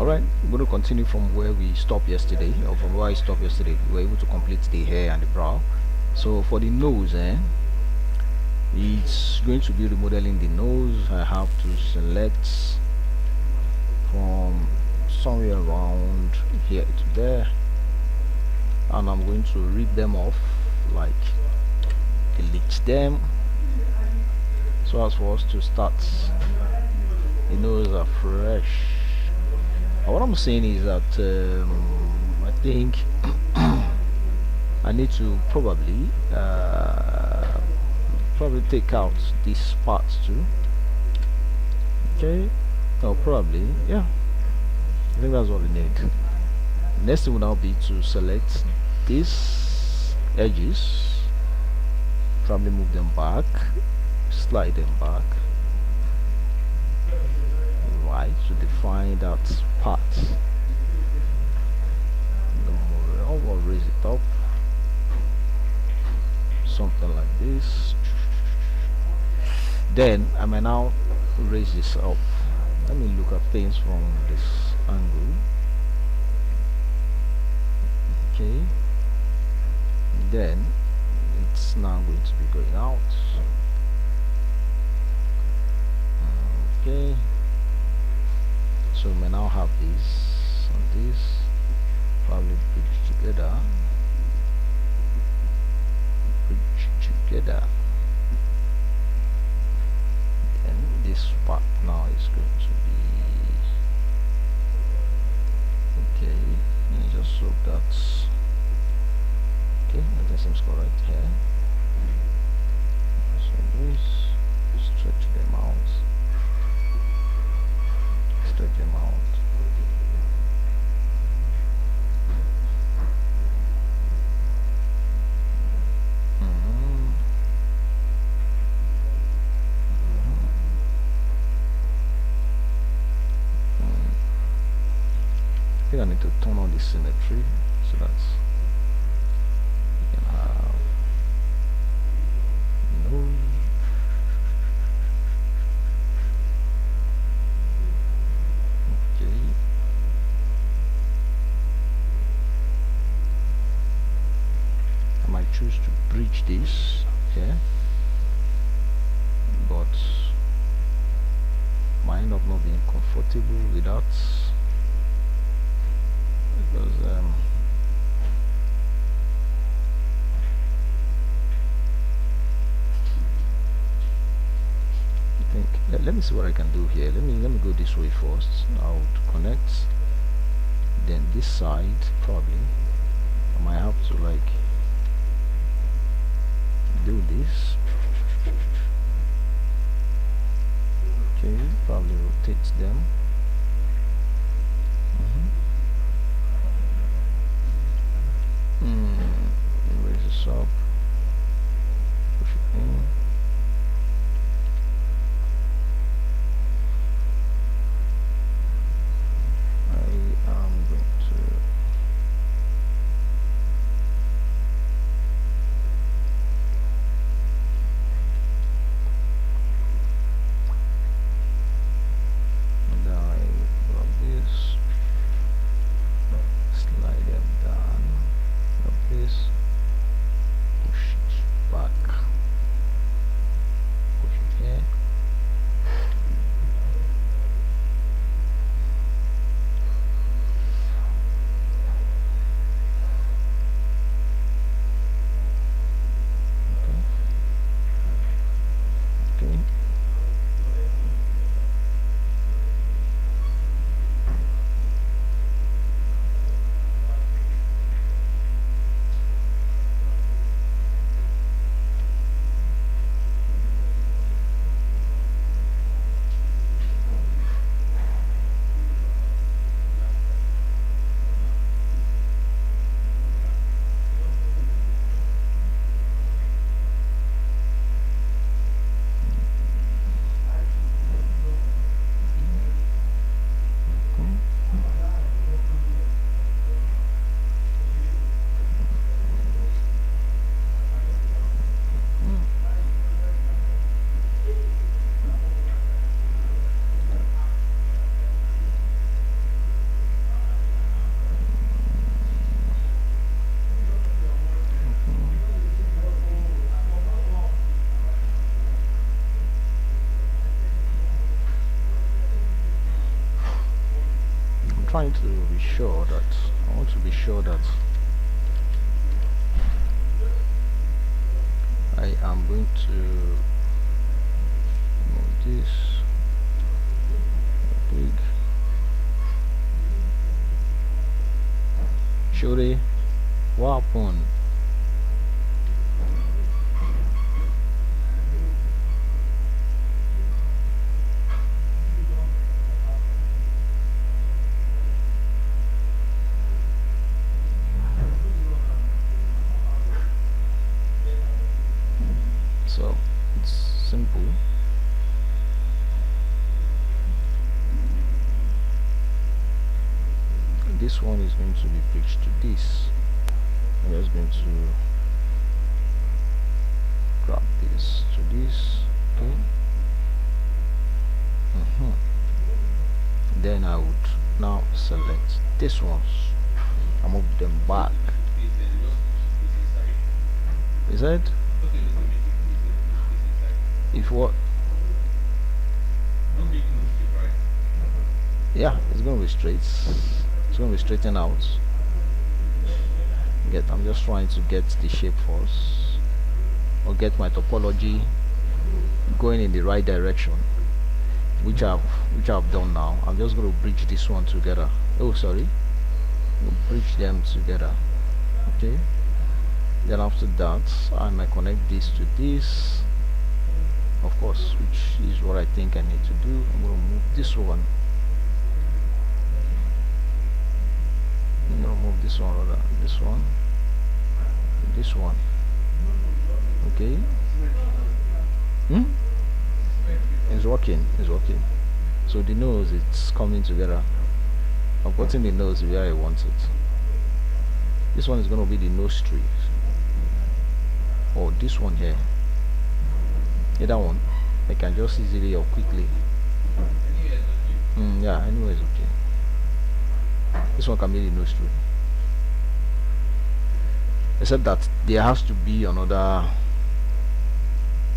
Alright, we're going to continue from where we stopped yesterday, or from where I stopped yesterday. We were able to complete the hair and the brow. So for the nose, it's going to be remodeling the nose. I have to select from somewhere around here to there, and I'm going to rip them off, like delete them, so as for us to start the nose afresh. What I'm saying is that I think I need to probably take out this part too. Okay, no, probably, yeah, I think that's what we need. Next thing will now be to select these edges, probably move them back, slide them back, right, to define that part. I'll raise it up, something like this. Then I may now raise this up. Let me look at things from this angle. Okay, then it's now going to be going out. Okay, so we may now have this and this probably bridge together, and this part now is going to be okay. Let me just so that's okay. That seems correct here. So this, stretch them out. Stretch them out. I think I need to turn on the symmetry so that we can have nose. Okay. I might choose to bridge this here, but might end up not being comfortable with that, because I think let me see what I can do here. Let me go this way first. I would connect, then this side probably I might have to like do this. Okay, probably rotate them. Raise this up, push it in. I am going to and I grab this, slide them down, grab this, trying to be sure that I want to be sure that I am going to move this big. Surely, what happened? So it's simple. This one is going to be bridged to this. I'm just going to grab this to this. Okay. Then I would now select this ones and move them back. Is that? If what? Yeah, it's going to be straight. It's going to be straightened out. I'm just trying to get the shape first, or get my topology going in the right direction, which I've done now. I'm just going to bridge this one together. Oh, sorry, bridge them together. Okay. Then after that, I might connect this to this, of course, which is what I think I need to do. I'm going to move this one. I'm going to move this one, rather, this one, okay. It's working. So the nose, it's coming together. I'm putting the nose where I want it. This one is going to be the nose tree, or this one here. Either one, I can just easily or quickly. Yeah, anyway, it's okay. This one can be the nose tree, except that there has to be another.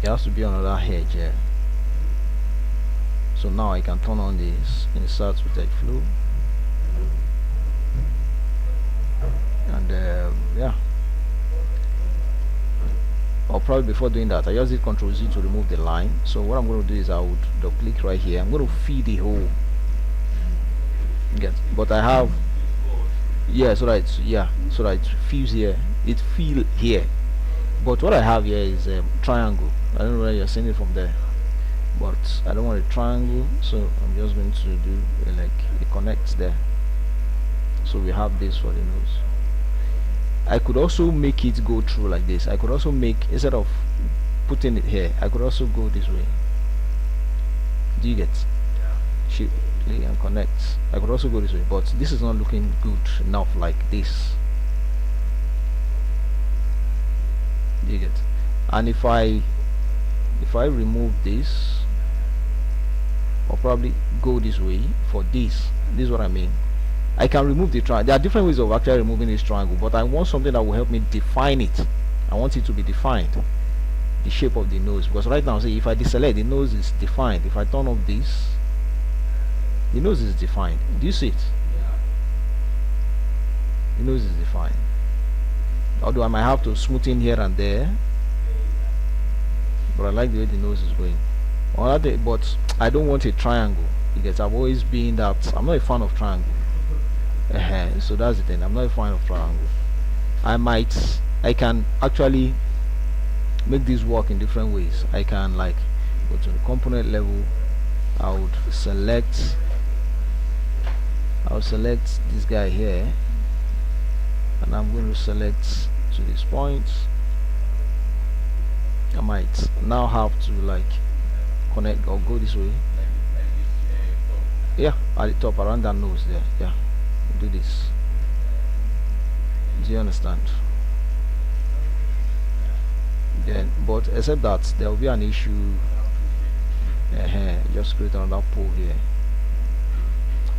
Hedge here. So now I can turn on this insert with edge flow, and yeah. Or probably before doing that, I just did Ctrl Z to remove the line. So what I'm going to do is I would double click right here. I'm going to feed the hole. But I have, so that it feels here. It feel here. But what I have here is a triangle. I don't know whether you're seeing it from there, but I don't want a triangle, so I'm just going to do like it connects there. So we have this for the nose. I could also make it go through like this. I could also make, instead of putting it here, I could also go this way. Do you get? Shift and connect. I could also go this way, but this is not looking good enough like this. Do you get? And if I remove this, or probably go this way for this is what I mean. I can remove the triangle. There are different ways of actually removing this triangle, but I want something that will help me define it. I want it to be defined, the shape of the nose, because right now, see, if I deselect, the nose is defined. If I turn off this, the nose is defined. Do you see it? The nose is defined. Although I might have to smoothen here and there, but I like the way the nose is going. But I don't want a triangle, because I've always been that I'm not a fan of triangle. So that's the thing. I'm not a fan of triangle. I can actually make this work in different ways. I can like go to the component level. I would select this guy here, and I'm going to select to this point. I might now have to like connect or go this way. Yeah, at the top around that nose there. Yeah, do this. Do you understand? Then, but except that there will be an issue. Just create another pole here,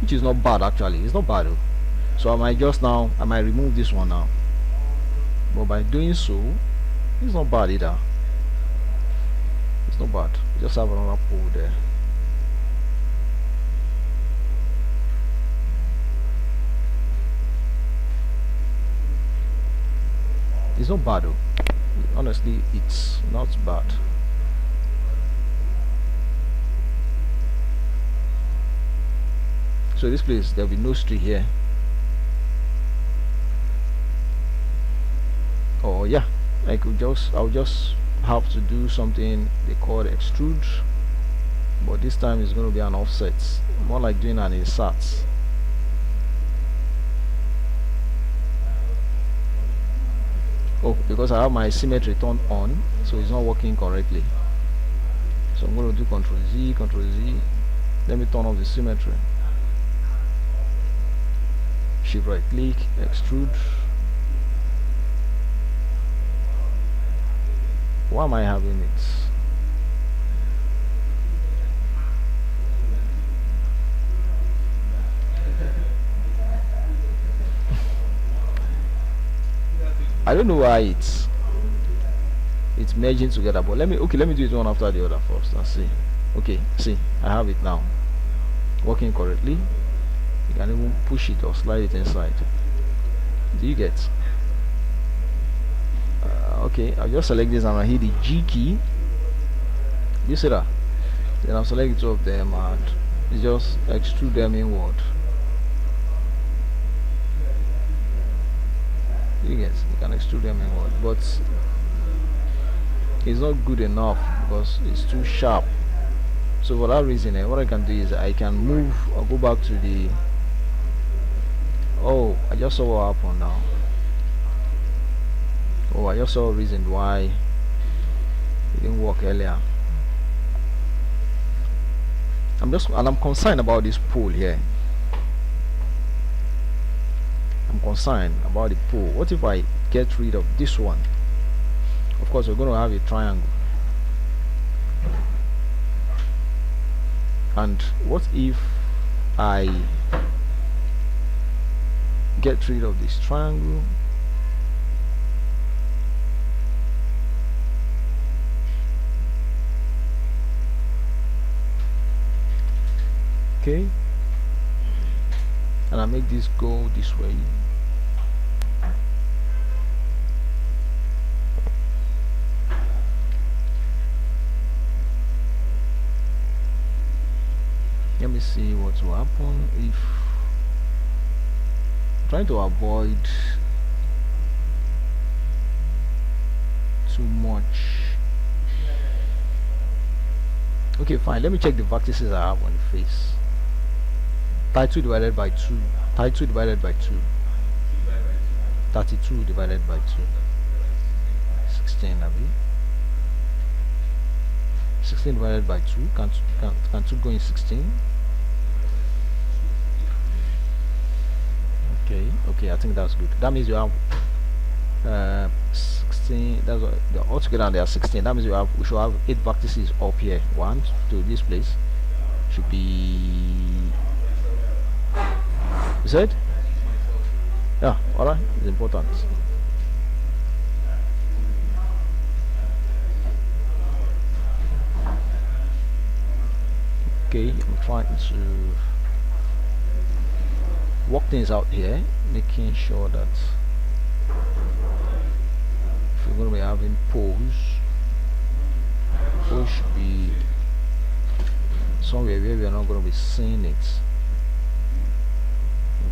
which is not bad actually. It's not bad though. So I might remove this one now. But by doing so, it's not bad either. It's not bad. Just have another pole there. It's not bad though. Honestly, it's not bad. So this place, there'll be no streak here. Oh yeah, I'll just have to do something they call extrude, but this time it's going to be an offset, more like doing an insert. Oh, because I have my symmetry turned on, so it's not working correctly. So I'm going to do Ctrl Z, Ctrl Z. Let me turn off the symmetry. Shift right click, extrude. Why am I having it? I don't know why it's merging together, but let me do it one after the other first and see. Okay, see, I have it now working correctly. You can even push it or slide it inside. Do you get? Okay, I'll just select this and I hit the G key. You see that? Then I'll select two of them and just extrude them inward. You get? You can extrude them inward, but it's not good enough because it's too sharp. So for that reason, what I can do is I can move or go back to the. Oh, I just saw what happened now. Oh, I just saw a reason why it didn't work earlier. I'm concerned about this pole here. I'm concerned about the pole. What if I get rid of this one? Of course, we're going to have a triangle. And what if I get rid of this triangle? Okay, and I make this go this way. Let me see what will happen if I'm trying to avoid too much. Okay, fine, let me check the vertices I have on the face. 32 divided by 2. 32 divided by 2. 32 divided by 2. 16, Abi. 16 divided by 2. Can 2 go in 16? Okay, I think that's good. That means you have 16. That's what the altogether there are 16. That means we should have 8 vertices up here. 1 to this place should be. You said? Yeah, alright, it's important. Okay, I'm trying to work things out here, making sure that if we're going to be having poles should be somewhere where we are not going to be seeing it.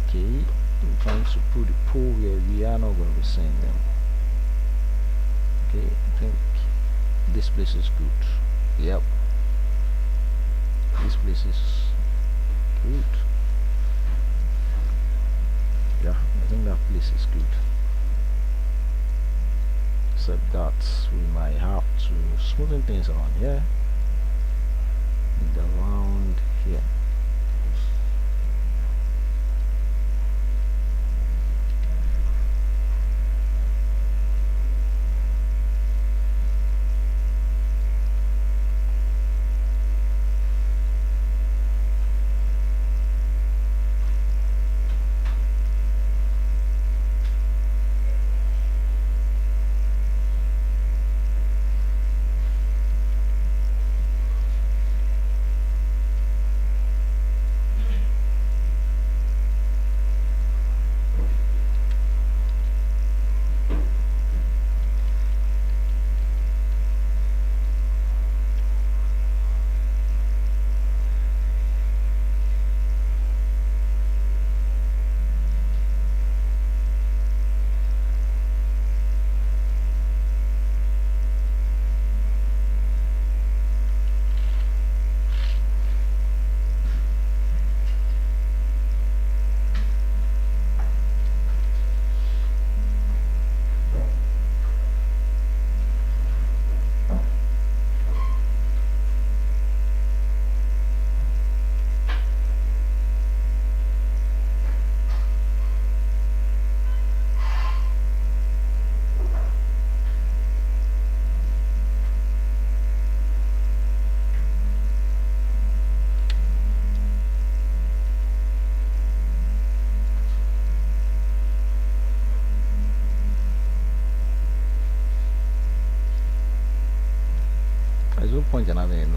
Okay, I'm trying to put the pole where we are not going to be seeing them. Okay, I think this place is good. Yep, this place is good. Yeah, I think that place is good. Except that we might have to smoothen things around here and around here.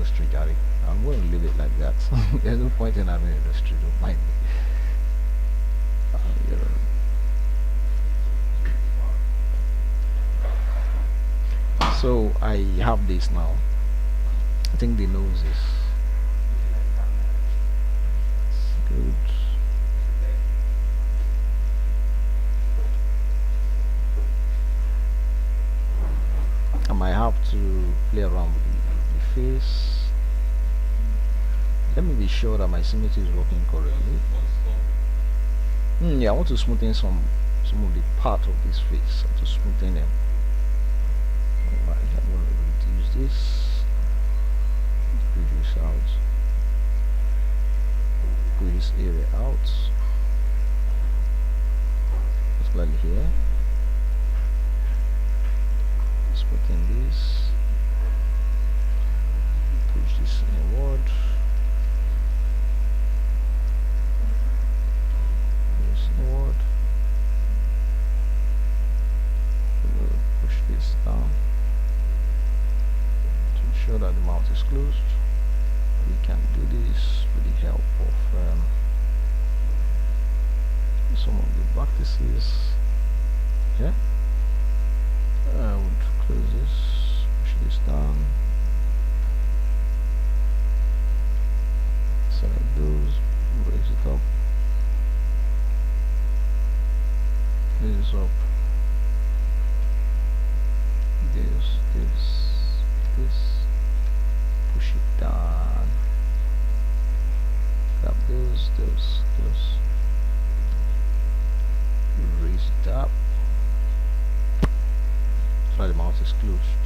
industry, Gary. I'm going to leave it like that. There's no point in having industry, don't mind me. You know. So I have this now. I think the nose is good. I might have to play around with the face. Let me be sure that my symmetry is working correctly. Yeah, I want to smoothen some of the part of this face. I want to smoothen them. Alright, I'm going to reduce this. Reduce out. Pull this area out. Slightly here. Smoothen this. Push this inward. Inward. Push this down to ensure that the mouth is closed. We can do this with the help of some of the practices. Yeah, I would close this, push this down, select those, raise it up. This up, this, push it down, grab those, raise it up, so the mouth is closed.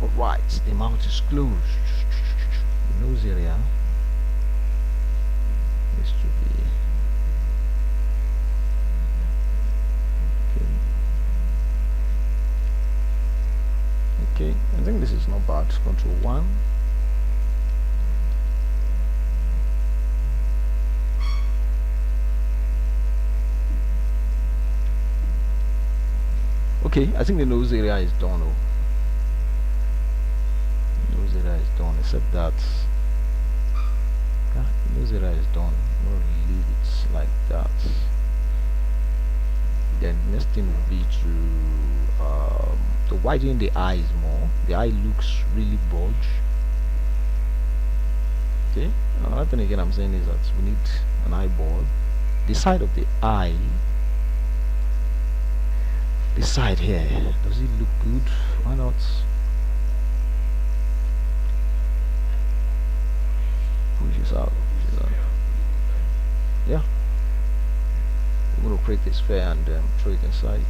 Alright, the mouth is closed. The nose area needs to be okay. I think this is not bad. Control 1. Okay, I think the nose area is done. The nose area is done, except that the nose area is done. I'm going to leave it like that. Then next thing would be to widen the eyes more. The eye looks really bulge. Okay, another thing again I'm saying is that we need an eyeball. The side of the eye, the side here, does it look good? Why not? Push this out. Yeah, I'm going to create this sphere and throw it inside.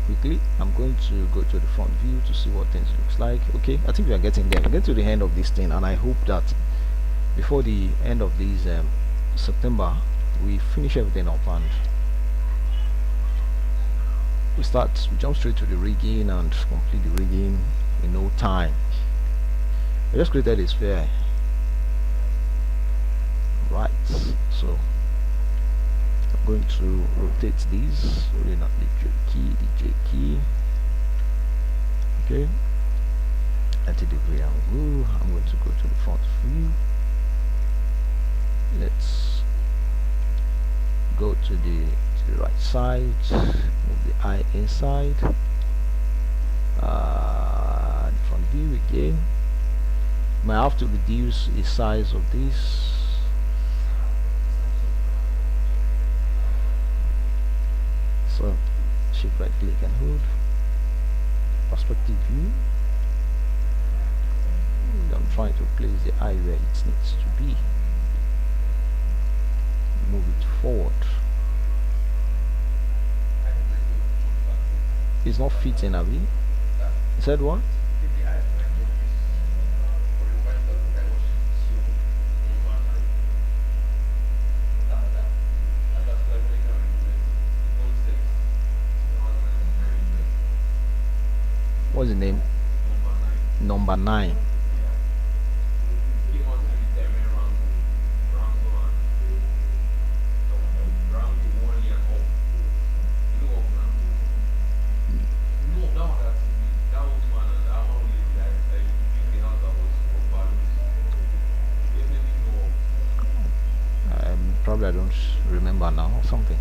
Quickly, I'm going to go to the front view to see what things looks like. Okay, I think we are getting there. We're getting to the end of this thing, and I hope that before the end of this September, we finish everything up and we jump straight to the rigging and complete the rigging in no time. I just created a sphere. Right, so I'm going to rotate these, really not the J key. Okay, 90-degree angle. I'm going to go to the front view. Let's go to the right side, move the eye inside, the front view again. Might have to reduce the size of this. So shift right click and hold perspective view. I'm trying to place the eye where it needs to be. Move it forward. It's not fitting, Abby. You said what? What's the name? Number 9. I don't remember now or something.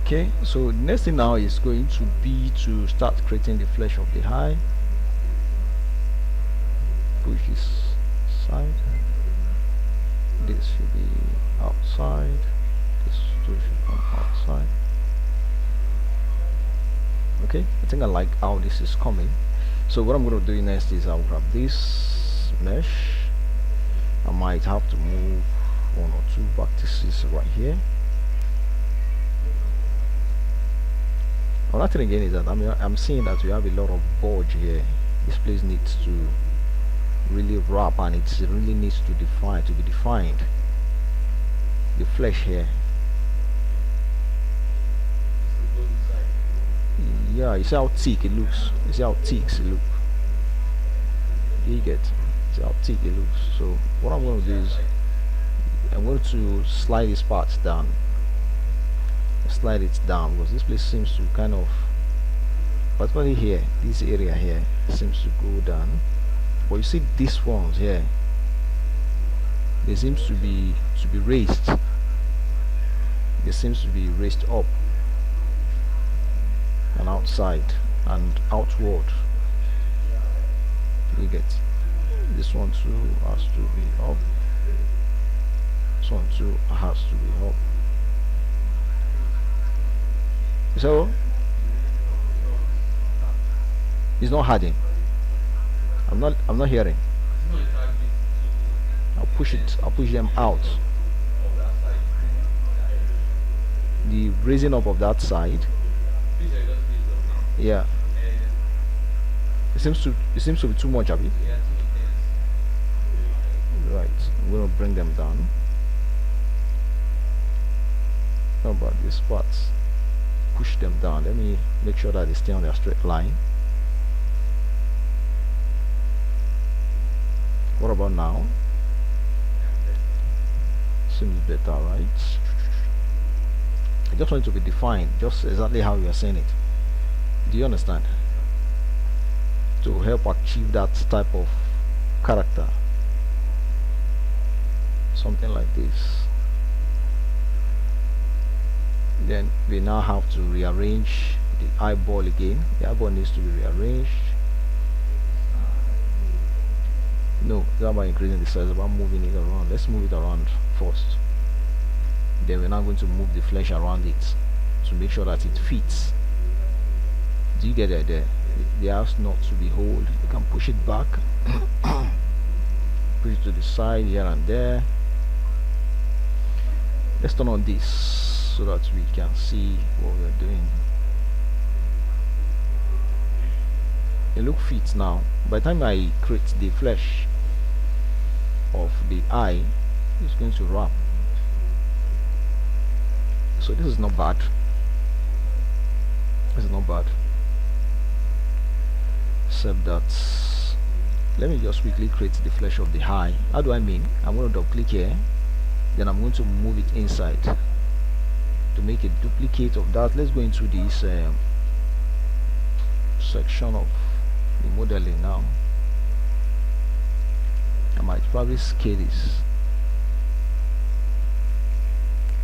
Okay, so the next thing now is going to be to start creating the flesh of the eye. Push this side. This should be outside. This two should come outside. Okay, I think I like how this is coming. So what I'm going to do next is I'll grab this mesh. I might have to move 1 or 2 vertices right here. Another thing again is that I'm seeing that we have a lot of bulge here. This place needs to really wrap, and it really needs to be defined. The flesh here. Yeah, you see how thick it looks. You see how thick it looks. You get. See how thick it looks. So what I'm going to do is I'm going to slide this part down. Slide it down because this place seems to kind of, particularly here, this area here seems to go down. But you see these ones here, they seems to be raised. They seems to be raised up and outside and outward. You get. This one too has to be up. This one too has to be up. So it's not harding. I'm not hearing. I'll push them out. The raising up of that side. Yeah. It seems to be too much, Abby. Right. I'm gonna bring them down. How about these parts? Push them down. Let me make sure that they stay on their straight line. What about now? Seems better, right? I just want it to be defined, just exactly how you are saying it. Do you understand? To help achieve that type of character. Something like this. Then we now have to rearrange the eyeball again. The eyeball needs to be rearranged. No, it's not about increasing the size, it's about moving it around. Let's move it around first. Then we're now going to move the flesh around it to make sure that it fits. Do you get the idea? The house not to be whole. You can push it back, push it to the side here and there. Let's turn on this so that we can see what we are doing. It looks fit now. By the time I create the flesh of the eye, it's going to wrap. So this is not bad. This is not bad. Except that, let me just quickly create the flesh of the eye. How do I mean? I'm going to double click here, then I'm going to move it inside to make a duplicate of that. Let's go into this section of the modeling now. I might probably scale this,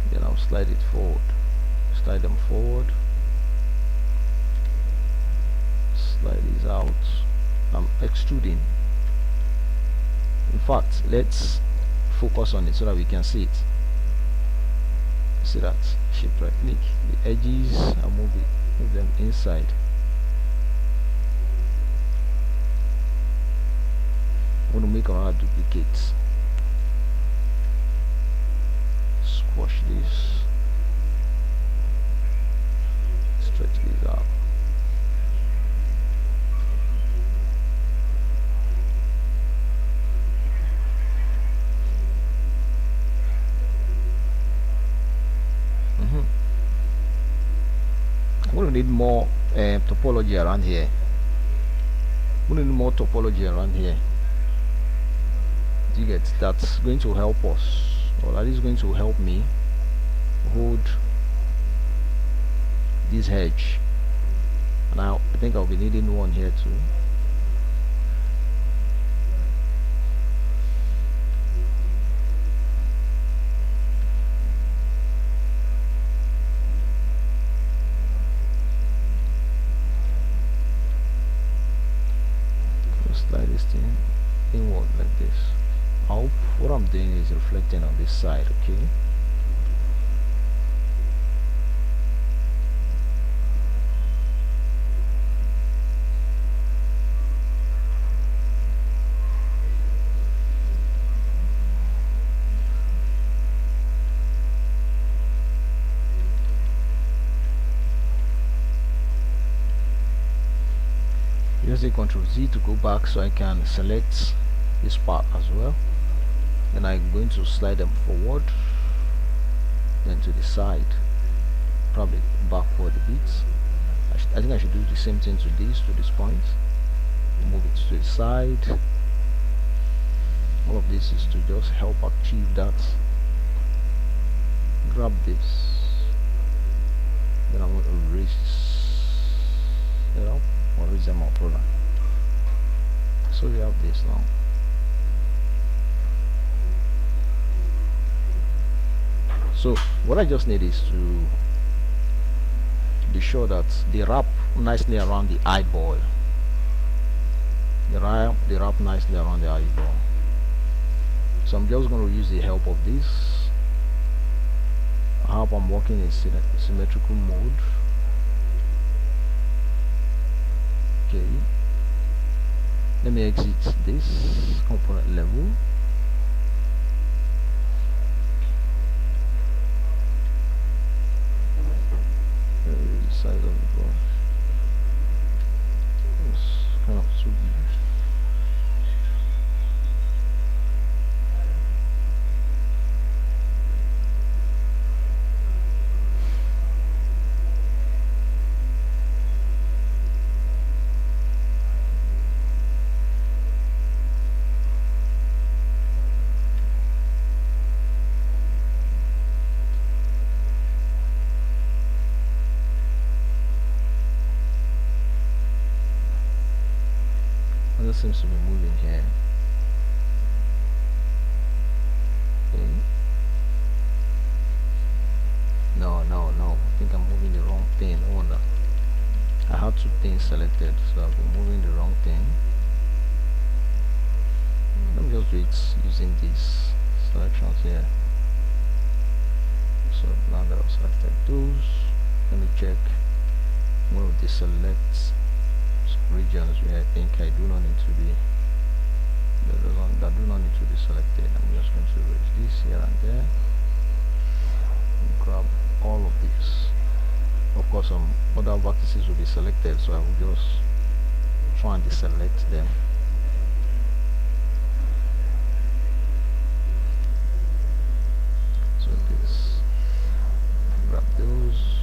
then I'll slide it forward, slide them forward, slide these out. I'm extruding. In fact, let's focus on it so that we can see it. See that? Shift right click the edges and move them inside. I'm going to make another duplicate. Squash this. Stretch this out. I'm going to need more topology around here. I'm going to need more topology around here. You get that's going to help us, or that is going to help me hold this edge. And I think I'll be needing one here too. Slide this thing inward like this. I hope what I'm doing is reflecting on this side, okay? Just hit Ctrl Z to go back so I can select this part as well. Then I'm going to slide them forward, then to the side, probably backward a bit. I think I should do the same thing to this point. Move it to the side. All of this is to just help achieve that. Grab this, then I'm going to erase, or raise them up, rather. So we have this now. So what I just need is to be sure that they wrap nicely around the eyeball. They wrap nicely around the eyeball. So I'm just going to use the help of this. I hope I'm working in symmetrical mode. Okay. Let me exit this component level. Size of the brush. It's kind of too big. Seems to be moving here. Okay. No. I think I'm moving the wrong thing. Oh no. I have two things selected, so I've been moving the wrong thing. Let me just do it using these selections here. So now that I've selected those, let me check one of the selects regions where I think I do not need to be that do not need to be selected. I'm just going to erase this here and there and grab all of these. Of course some other vertices will be selected, so I will just try and deselect them. So this, grab those.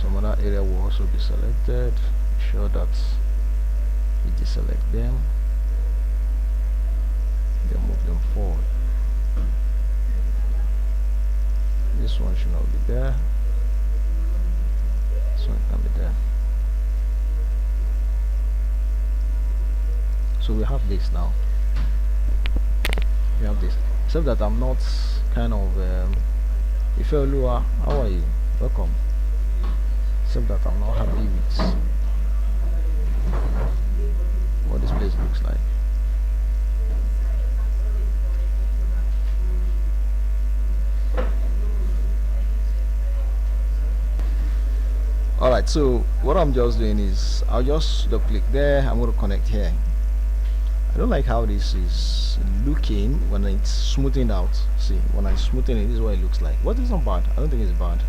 Some other area will also be selected. Sure that we deselect them, then move them forward. This one should not be there, this one can be there. So we have this now. We have this. Except that I'm not kind of Ifeoluwa, how are you? Welcome. Except that I'm not happy with what this place looks like. Alright, so what I'm just doing is I'll just double click there. I'm going to connect here. I don't like how this is looking when it's smoothing out. See, when I smoothen it, this is what it looks like. What is not bad? I don't think it's bad.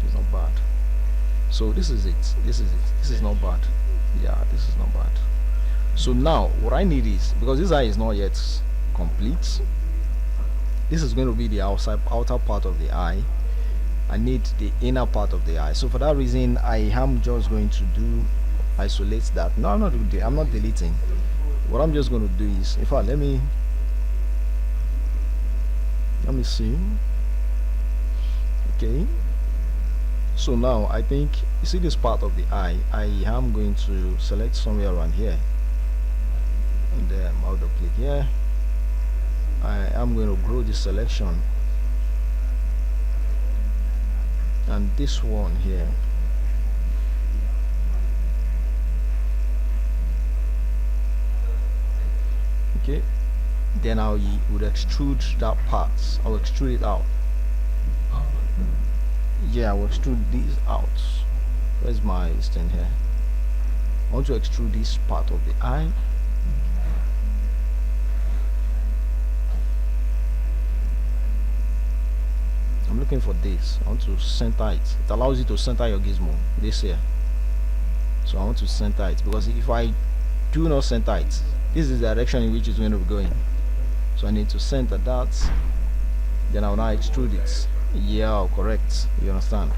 It's not bad. So this is it. This is it. This is not bad. Yeah, this is not bad. So now what I need is, because this eye is not yet complete, this is going to be the outer part of the eye. I need the inner part of the eye. So for that reason, I am just going to do isolate that. No, I'm not deleting. What I'm just going to do is, in fact, let me see. Okay, so now I think you see this part of the eye. I am going to select somewhere around here, and then I'll double click here. I am going to grow this selection, and this one here. Okay, then I would extrude that part. I'll extrude it out. Yeah, I will extrude these out. Where's my stand here? I want to extrude this part of the eye. I'm looking for this. I want to center it. It allows you to center your gizmo. This here. So I want to center it, because if I do not center it, this is the direction in which it's going to be going. So I need to center that. Then I will now extrude it. Yeah, correct. You understand?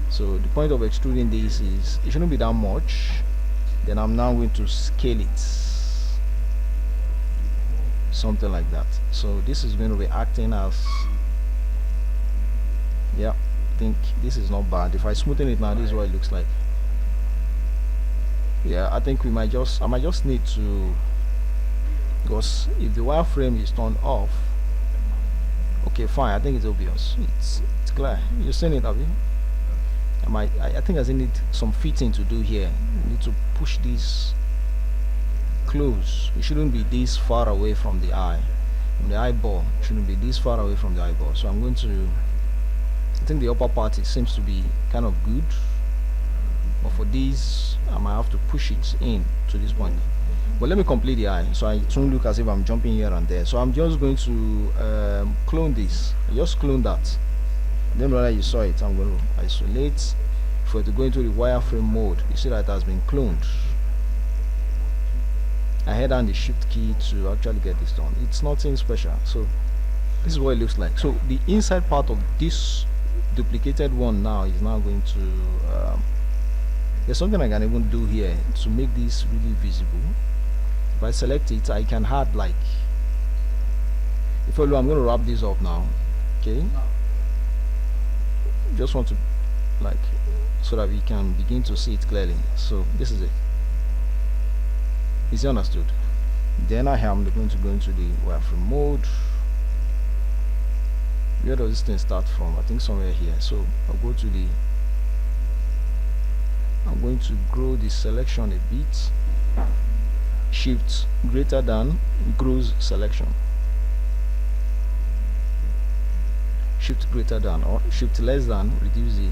So the point of extruding this is it shouldn't be that much. Then I'm now going to scale it, something like that. So this is going to be acting as, yeah, I think this is not bad. If I smoothen it now, this is what it looks like. Yeah, I think I might just need to, because if the wireframe is turned off, okay, fine, I think it's obvious. It's clear. You've seen it, have you? I think I need some fitting to do here. I need to push this close. It shouldn't be this far away from the eye, from the eyeball. It shouldn't be this far away from the eyeball. So I'm going to, I think the upper part, it seems to be kind of good, but for this I might have to push it in to this point. But let me complete the eye, so it won't look as if I'm jumping here and there. So I'm just going to clone this. I just clone that. Then whether you saw it, I'm going to isolate. If we're to go into the wireframe mode, you see that it has been cloned. I held down the shift key to actually get this done. It's nothing special. So this is what it looks like. So the inside part of this duplicated one now is now going to there's something I can even do here to make this really visible. If I select it, I can add, like, if I'm going to wrap this up now. Okay, just want to, like, so that we can begin to see it clearly. So this is it. Is it understood? Then I am going to go into the wireframe mode. Where does this thing start from? I think somewhere here. So I'll go to the, I'm going to grow the selection a bit. Shift greater than grows selection. Shift greater than, or shift less than reduce the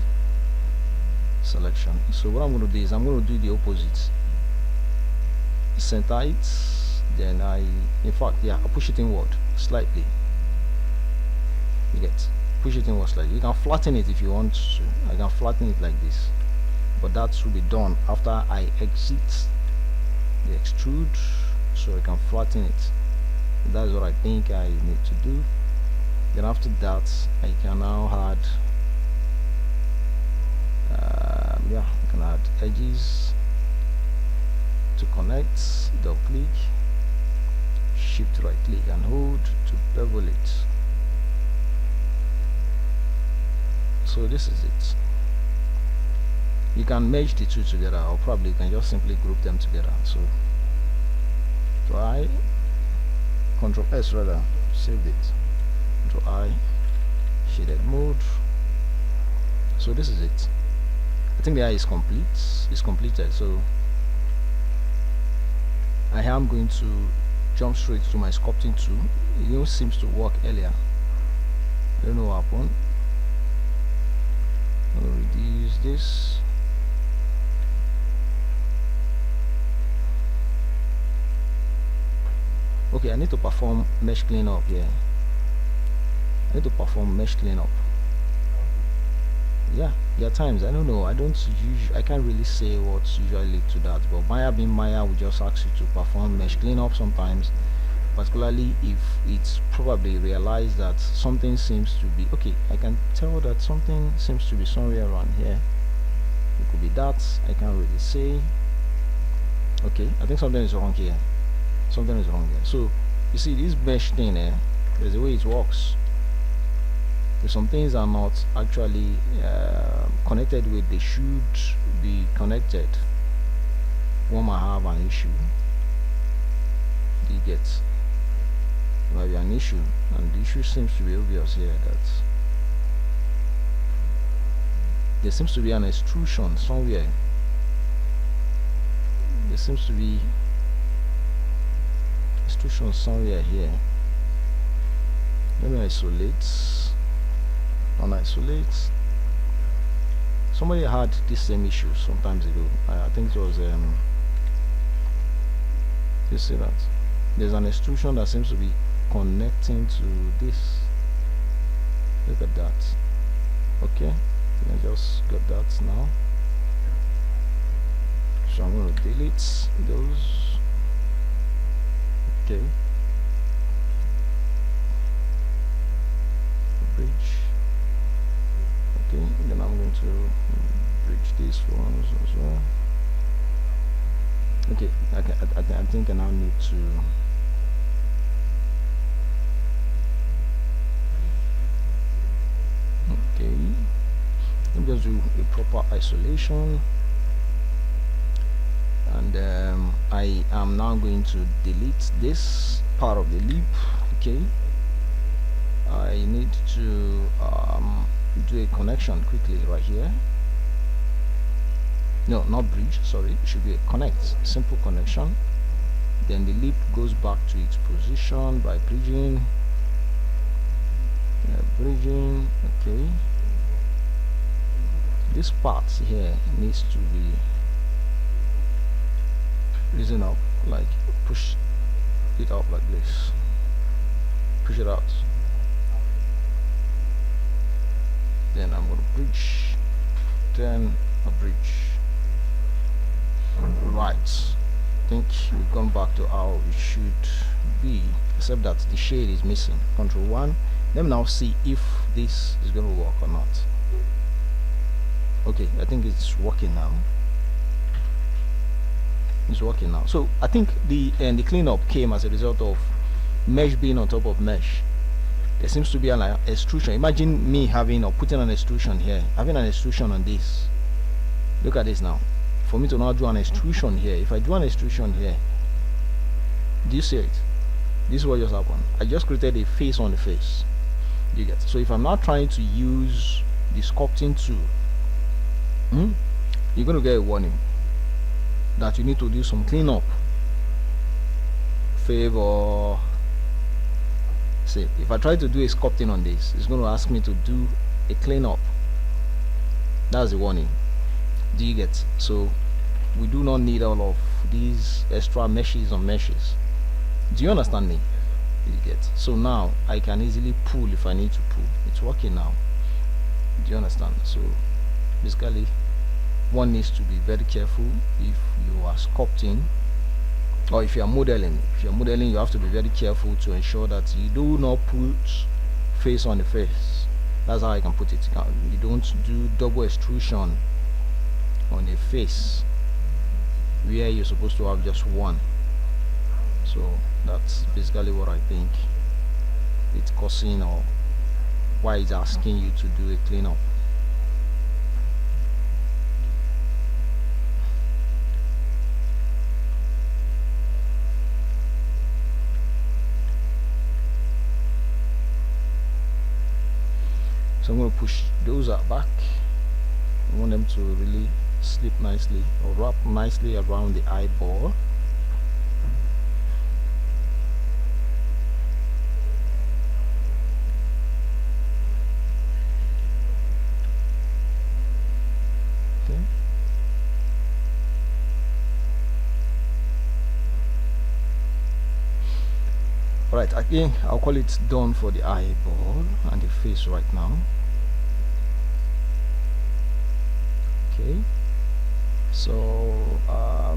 selection. So what I'm going to do is I'm going to do the opposite. Center it, then in fact, yeah, I push it inward slightly. You get, push it inward slightly. You can flatten it if you want to. I can flatten it like this, but that should be done after I exit the extrude, so I can flatten it. That's what I think I need to do. Then after that, I can now add yeah, I can add edges to connect. Double click, shift right click and hold to bevel it. So this is it. You can merge the two together, or probably you can just simply group them together. So I Control S rather, save it. Control I, shaded mode. So this is it. I think the eye is complete. It's completed. So I am going to jump straight to my sculpting tool. It even seems to work earlier. I don't know what happened. I'll reduce this. Okay, I need to perform mesh cleanup here. I need to perform mesh cleanup. Yeah, there are times I don't know. I can't really say what's usually lead to that. But Maya being Maya will just ask you to perform mesh cleanup sometimes, particularly if it's probably realized that something seems to be okay. I can tell that something seems to be somewhere around here. It could be that, I can't really say. Okay, I think something is wrong here. Something is wrong here. So you see this mesh thing, there's a way it works. If some things are not actually connected with, they should be connected. One might have an issue. You get, there might be an issue, and the issue seems to be obvious here, that there seems to be an extrusion somewhere. There seems to be extrusion somewhere here. Let me isolate. Isolate. Somebody had this same issue sometimes ago. I think it was you see that there's an extrusion that seems to be connecting to this. Look at that. Okay, let me just get that now. So I'm going to delete those. Okay, bridge. Okay, then I'm going to bridge these ones as well. Okay, I think I now need to okay, let me just do a proper isolation, and I am now going to delete this part of the loop. Okay, I need to do a connection quickly right here. No, not bridge, sorry, it should be a connect, simple connection. Then the loop goes back to its position by bridging. Bridging, okay. This part here needs to be raising up, like push it up like this. Push it out. Then I'm going to bridge, then a bridge. Right, I think we've gone back to how it should be, except that the shade is missing. Control 1. Let me now see if this is going to work or not. Okay, I think it's working now. It's working now. So I think the cleanup came as a result of mesh being on top of mesh. There seems to be an extrusion. Imagine me having or putting an extrusion here, having an extrusion on this. Look at this now. For me to now do an extrusion here, if I do an extrusion here, do you see it? This is what just happened. I just created a face on the face. You get. So if I'm now trying to use the sculpting tool, you're going to get a warning that you need to do some cleanup. Favor. See, if I try to do a sculpting on this, it's going to ask me to do a cleanup. That's the warning. Do you get? So we do not need all of these extra meshes on meshes. Do you understand me? You get? So now I can easily pull if I need to pull. It's working now. Do you understand? So basically one needs to be very careful if you are sculpting, or if you are modeling. If you are modeling, you have to be very careful to ensure that you do not put face on the face. That's how I can put it. You don't do double extrusion on a face where you're supposed to have just one. So that's basically what I think it's causing, or why it's asking you to do a cleanup. So I'm going to push those out back. I want them to really slip nicely or wrap nicely around the eyeball. Alright, again I'll call it done for the eyeball and the face right now. Okay, so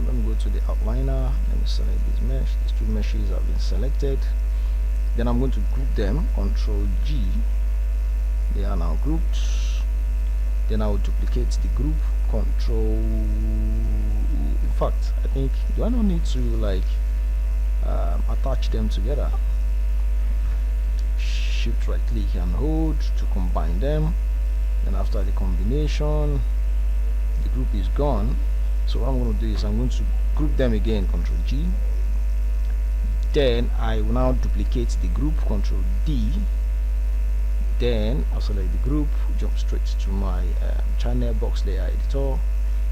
let me go to the outliner. Let me select this mesh. These two meshes have been selected. Then I'm going to group them. Control G. They are now grouped. Then I will duplicate the group. Control. In fact, I think do I not need to like attach them together? Shift right click and hold to combine them. Then after the combination, the group is gone. So what I'm going to do is I'm going to group them again. Control G. Then I will now duplicate the group. Control D. Then I'll select the group, jump straight to my channel box layer editor,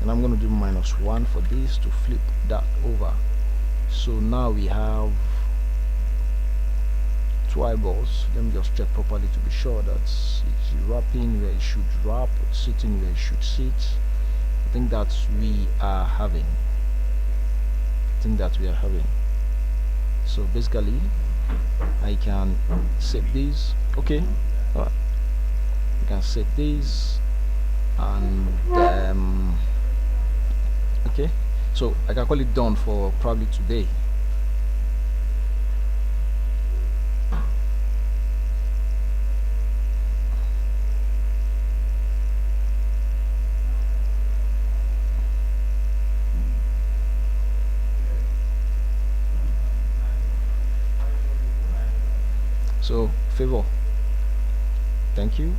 and I'm going to do -1 for this to flip that over. So now we have two eyeballs. Let me just check properly to be sure that it's wrapping where it should wrap, sitting where it should sit. I think that we are having. So basically I can set these. Okay, alright, you can set these, and okay, so I can call it done for probably today. So favor, thank you.